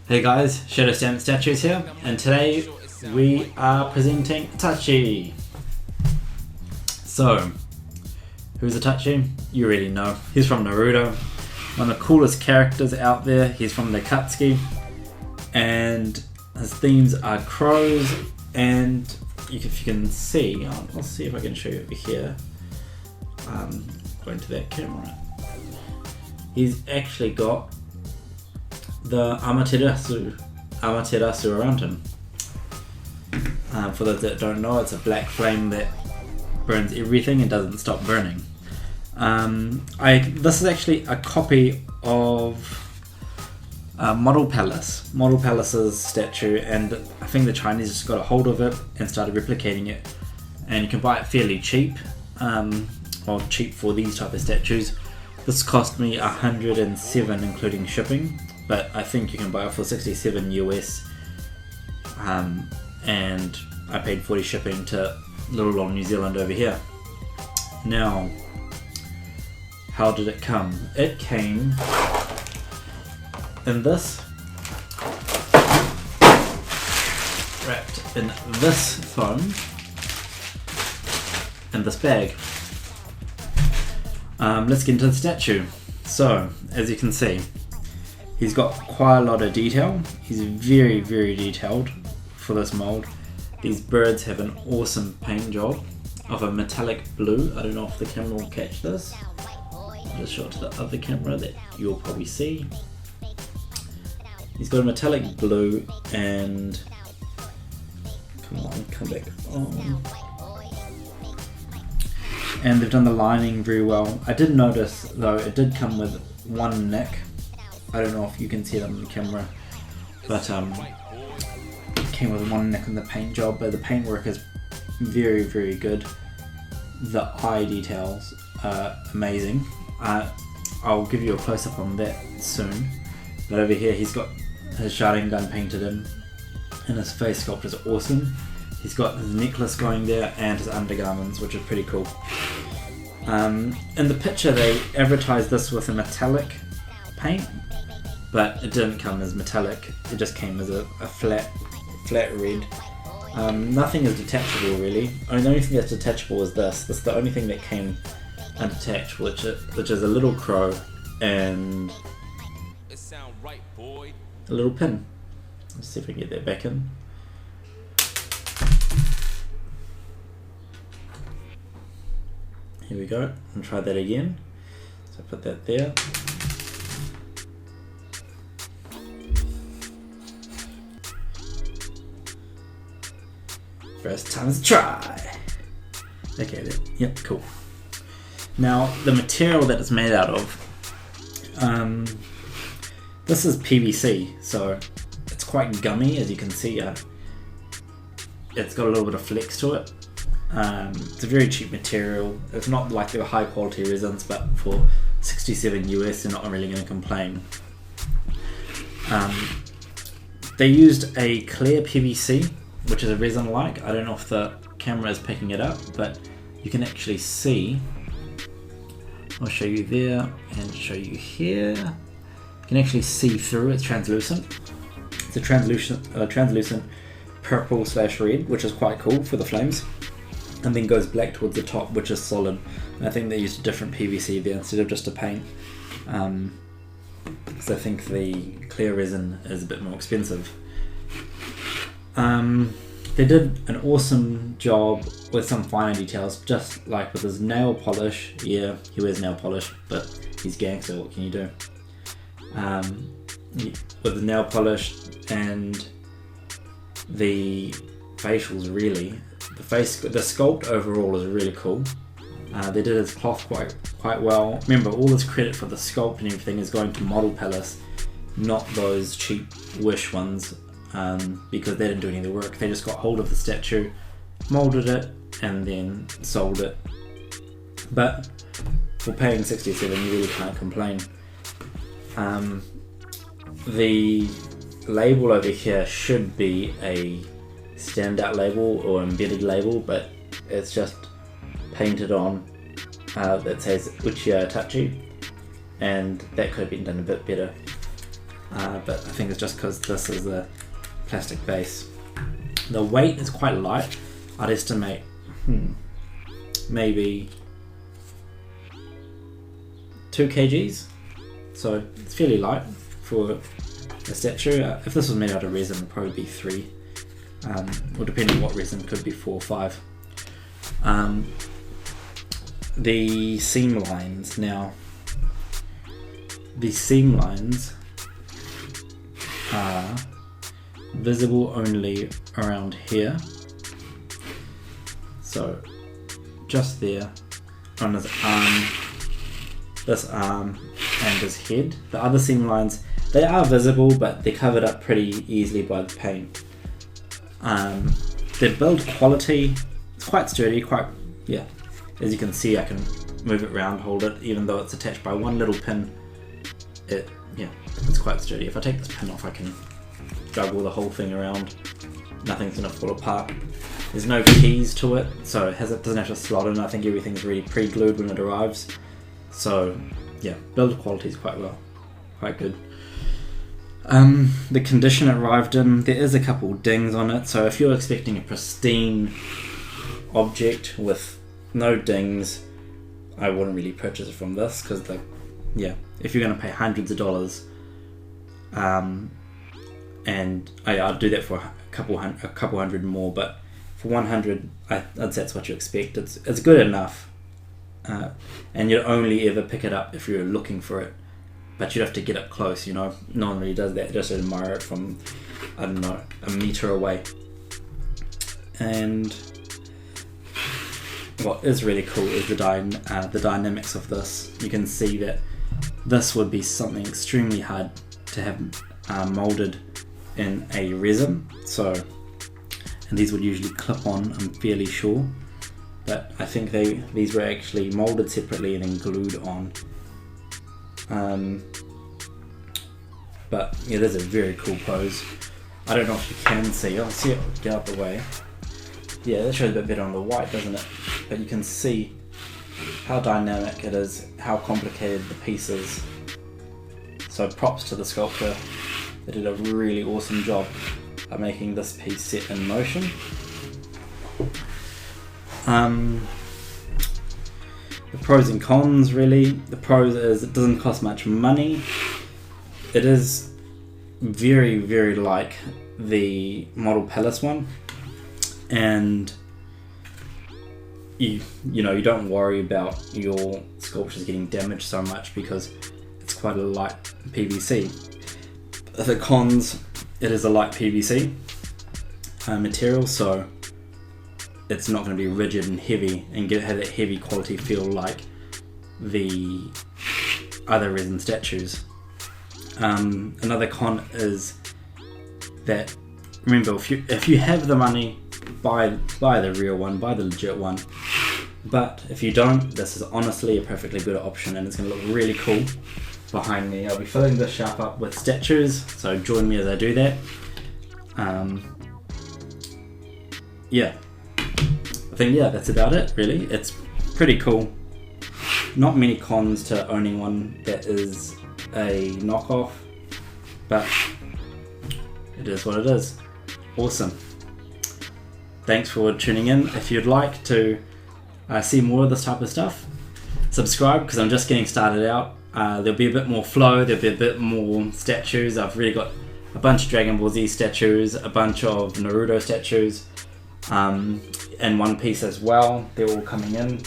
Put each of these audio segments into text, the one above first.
Hey guys, Itachi Statues here, and today we are presenting Itachi. So, who's Itachi? You already know. He's from Naruto, one of the coolest characters out there. He's from the Akatsuki, and his themes are crows, and if you can see, I'll see if I can show you over here. Going to that camera. He's actually got the Amaterasu around him. For those that don't know, it's a black flame that burns everything and doesn't stop burning. This is actually a copy of Model Palace's statue, and I think the Chinese just got a hold of it and started replicating it, and you can buy it fairly cheap, or cheap for these type of statues. This cost me 107 including shipping, but I think you can buy it for 67 US, and I paid 40 shipping to little old New Zealand over here. Now, how did it come? It came in this, wrapped in this foam, in this bag. Let's get into the statue. So, as you can see, he's got quite a lot of detail. He's very, very detailed for this mold. These birds have an awesome paint job of a metallic blue. I don't know if the camera will catch this. I'll just show it to the other camera that you'll probably see. He's got a metallic blue and... come on, come back on. And they've done the lining very well. I did notice though, it did come with one neck. I don't know if you can see it on the camera, but it came with one neck on the paint job, but the paintwork is very, very good. The eye details are amazing. I'll give you a close-up on that soon. But over here he's got his Sharingan painted in, and his face sculpt is awesome. He's got his necklace going there and his undergarments, which is pretty cool. In the picture they advertised this with a metallic paint, but it didn't come as metallic, it just came as a flat red. Nothing is detachable really. The only thing that's detachable is this. This is the only thing that came unattached, which is a little crow and a little pin. Let's see if we can get that back in. Here we go, and try that again. So put that there. First time's a try. Okay, yep, cool. Now, the material that it's made out of, this is PVC, so it's quite gummy, as you can see. It's got a little bit of flex to it. It's a very cheap material. It's not like the high quality resins, but for 67 US, they're not really going to complain. They used a clear PVC, which is a resin-like. I don't know if the camera is picking it up, but you can actually see. I'll show you there and show you here. You can actually see through. It's translucent. It's a translucent purple/red, which is quite cool for the flames. And then goes black towards the top, which is solid. And I think they used a different PVC there instead of just a paint, because I think the clear resin is a bit more expensive. They did an awesome job with some finer details, just like with his nail polish. Yeah, he wears nail polish, but he's gangster, what can you do? With the nail polish and the facials, really. The sculpt overall is really cool. They did his cloth quite well. Remember, all this credit for the sculpt and everything is going to Model Palace, not those cheap Wish ones, because they didn't do any of the work. They just got hold of the statue, molded it, and then sold it. But for paying 67, you really can't complain. The label over here should be a standout label or embedded label, but it's just painted on that says Uchiha Itachi, and that could have been done a bit better. but I think it's just because this is the plastic base. The weight is quite light. I'd estimate maybe 2 kgs, so it's fairly light for a statue. If this was made out of resin, it would probably be 3, or depending on what resin, it could be 4 or 5. The seam lines now. The seam lines are visible only around here, so just there on his arm, this arm and his head. The other seam lines, they are visible, but they're covered up pretty easily by the paint. The build quality, it's quite sturdy, as you can see, I can move it around, hold it, even though it's attached by one little pin. It's quite sturdy. If I take this pin off, I can juggle the whole thing around. Nothing's gonna fall apart. There's no keys to it, so it doesn't have to slot in. I think everything's really pre-glued when it arrives. So yeah, build quality is quite good. The condition it arrived in, there is a couple dings on it, so if you're expecting a pristine object with no dings, I wouldn't really purchase it from this, because if you're going to pay hundreds of dollars, and I'd do that for a couple hundred more, but for 100, I'd say that's what you expect. It's good enough, and you'd only ever pick it up if you're looking for it, but you'd have to get up close. No one really does that. Just admire it from, I don't know, a meter away. And what is really cool is the dynamics of this. You can see that this would be something extremely hard to have molded in a resin. And these would usually clip on, I'm fairly sure. But I think these were actually molded separately and then glued on. But it is a very cool pose. I don't know if you can see. I'll see it get out the way. Yeah, that shows a bit better on the white, doesn't it? But you can see how dynamic it is, how complicated the piece is. So props to the sculptor. They did a really awesome job of making this piece set in motion. The pros and cons, really. The pros is it doesn't cost much money. It is very, very like the Model Palace one, and you don't worry about your sculptures getting damaged so much because it's quite a light PVC. The cons, it is a light PVC material, so it's not going to be rigid and heavy and have that heavy quality feel like the other resin statues. Another con is that, remember, if you have the money, buy the real one, buy the legit one. But if you don't, this is honestly a perfectly good option, and it's going to look really cool behind me. I'll be filling this shop up with statues, so join me as I do that. I think that's about it, really. It's pretty cool. Not many cons to owning one that is a knockoff, but it is what it is. Awesome. Thanks for tuning in. If you'd like to see more of this type of stuff, subscribe, because I'm just getting started out. There'll be a bit more flow, there'll be a bit more statues. I've really got a bunch of Dragon Ball Z statues, a bunch of Naruto statues, and One Piece as well. They're all coming in.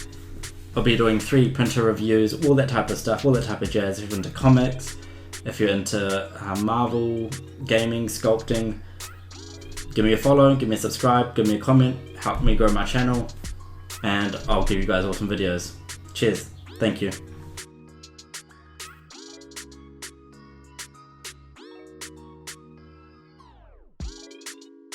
I'll be doing 3D printer reviews, all that type of stuff, all that type of jazz. If you're into comics, if you're into Marvel, gaming, sculpting, give me a follow, give me a subscribe, give me a comment, help me grow my channel, and I'll give you guys awesome videos. Cheers. Thank you.